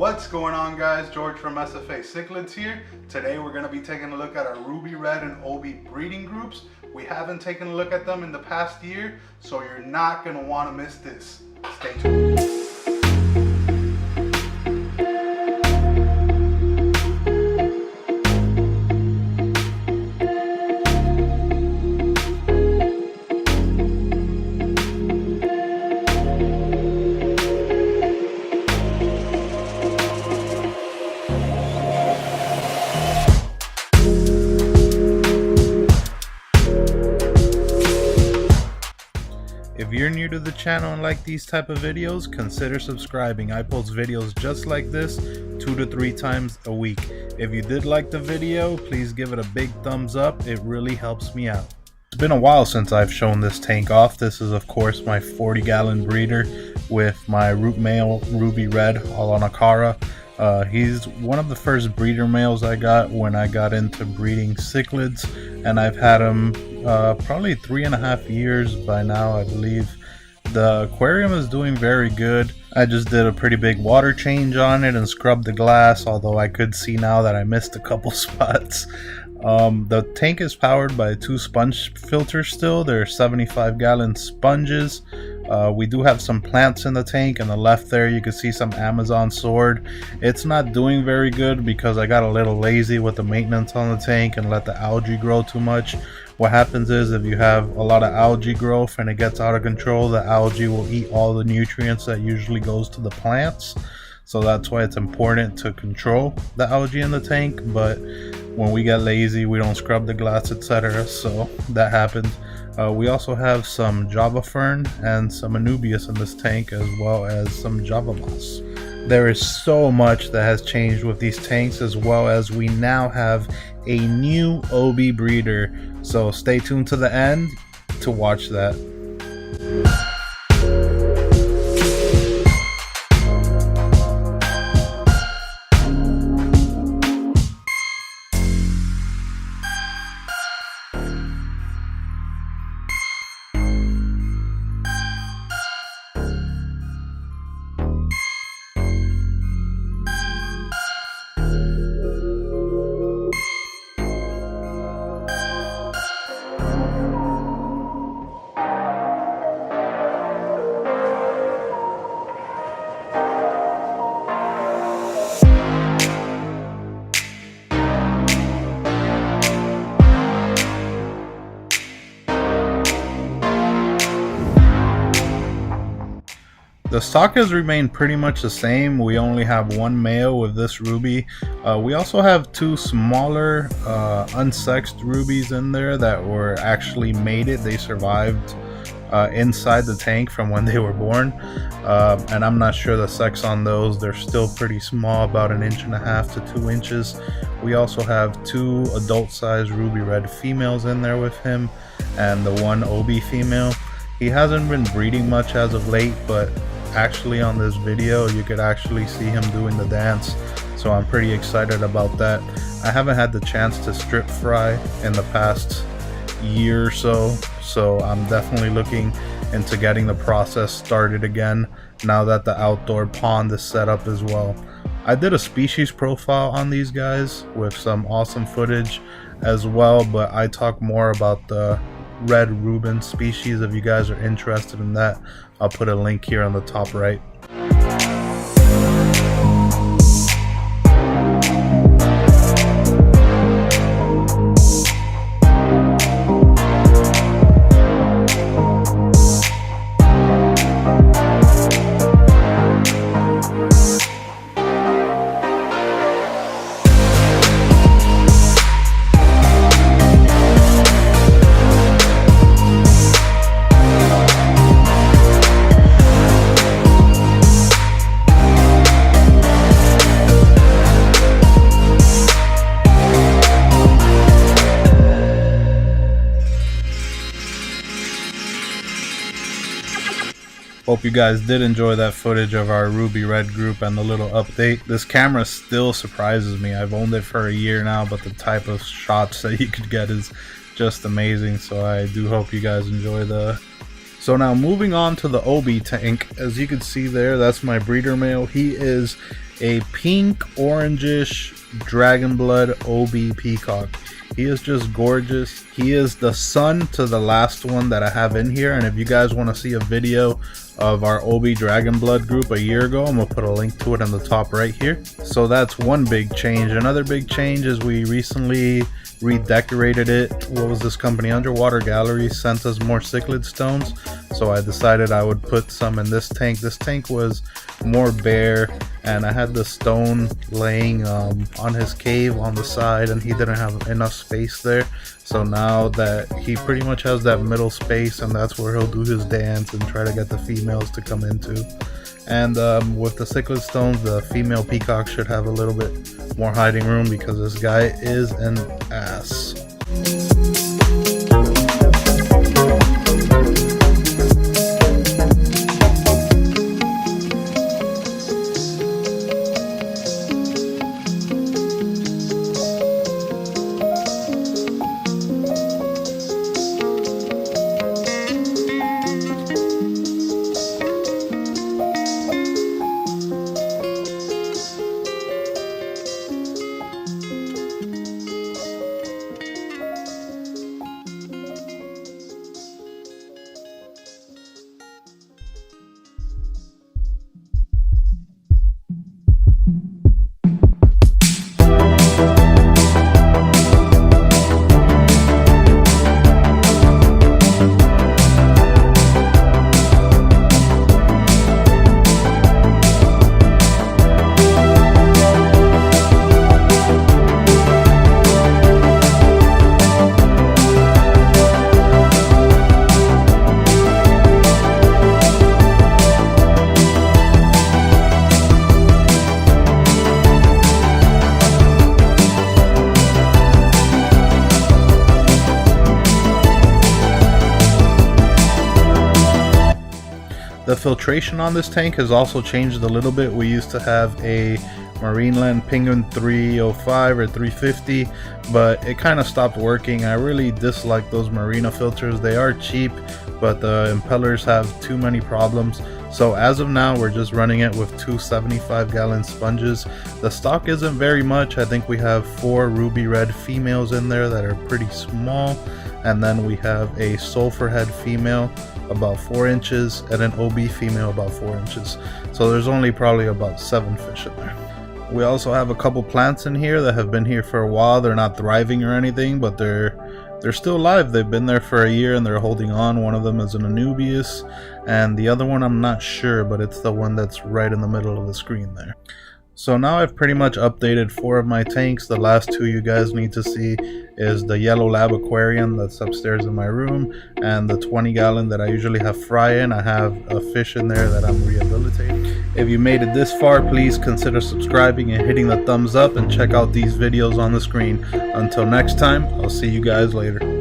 What's going on, guys? George from SFA Cichlids here. Today we're going to be taking a look at our ruby red and OB breeding groups. We haven't taken a look at them in the past year, so you're not going to want to miss this. Stay tuned. If you're new to the channel and like these type of videos, consider subscribing. I post videos just like this 2 to 3 times a week. If you did like the video, please give it a big thumbs up. It really helps me out. It's been a while since I've shown this tank off. This is of course my 40-gallon breeder with my root male ruby red alot. He's one of the first breeder males I got when I got into breeding cichlids, and I've had him probably 3.5 years by now, I believe. The aquarium is doing very good. I just did a pretty big water change on it and scrubbed the glass, although I could see now that I missed a couple spots. The tank is powered by 2 sponge filters still. They're 75-gallon sponges. We do have some plants in the tank. On the left there you can see some Amazon sword. It's not doing very good because I got a little lazy with the maintenance on the tank and let the algae grow too much. What happens is if you have a lot of algae growth and it gets out of control, the algae will eat all the nutrients that usually goes to the plants. So that's why it's important to control the algae in the tank. But when we get lazy, we don't scrub the glass, etc. So that happened. We also have some Java fern and some Anubias in this tank, as well as some Java moss. There is so much that has changed with these tanks, as well as we now have a new OB breeder. So stay tuned to the end to watch that. The stock has remained pretty much the same. We only have 1 male with this ruby. We also have 2 smaller unsexed rubies in there that were actually mated. They survived inside the tank from when they were born, and I'm not sure the sex on those. They're still pretty small, about 1.5 to 2 inches. We also have 2 adult-sized ruby red females in there with him, and the 1 OB female. He hasn't been breeding much as of late, but actually on this video you could actually see him doing the dance, so I'm pretty excited about that. I haven't had the chance to strip fry in the past year or so, so I'm definitely looking into getting the process started again now that the outdoor pond is set up as well. I did a species profile on these guys with some awesome footage as well, but I talk more about the red Reuben species. If you guys are interested in that, I'll put a link here on the top right. Hope you guys did enjoy that footage of our ruby red group and the little update. This camera still surprises me. I've owned it for a year now, but the type of shots that you could get is just amazing. So I do hope you guys enjoy the... So now moving on to the OB tank. As you can see there, that's my breeder male. He is a pink orangish dragon blood OB peacock. He is just gorgeous. He is the son to the last one that I have in here, and if you guys want to see a video of our OB dragon blood group a year ago, I'm gonna put a link to it on the top right here. So that's one big change. Another big change is we recently redecorated it. What was this company? Underwater Gallery sent us more cichlid stones, so I decided I would put some in this tank. This tank was more bare, and I had the stone laying on his cave on the side, and he didn't have enough space there. So now that he pretty much has that middle space, and that's where he'll do his dance and try to get the females to come into. And with the cichlid stones, the female peacock should have a little bit more hiding room because this guy is an ass. The filtration on this tank has also changed a little bit. We used to have a Marineland Penguin 305 or 350, but it kind of stopped working. I really dislike those Marina filters. They are cheap, but the impellers have too many problems. So as of now, we're just running it with two 75-gallon sponges. The stock isn't very much. I think we have 4 ruby red females in there that are pretty small, and then we have a sulfur head female about 4 inches and an OB female about 4 inches. So there's only probably about 7 fish in there. We also have a couple plants in here that have been here for a while. They're not thriving or anything, but they're still alive. They've been there for a year and they're holding on. One of them is an Anubias, and the other one I'm not sure, but it's the one that's right in the middle of the screen there. So now I've pretty much updated 4 of my tanks. The last 2 you guys need to see is the Yellow Lab Aquarium that's upstairs in my room, and the 20-gallon that I usually have fry in. I have a fish in there that I'm rehabilitating. If you made it this far, please consider subscribing and hitting the thumbs up, and check out these videos on the screen. Until next time, I'll see you guys later.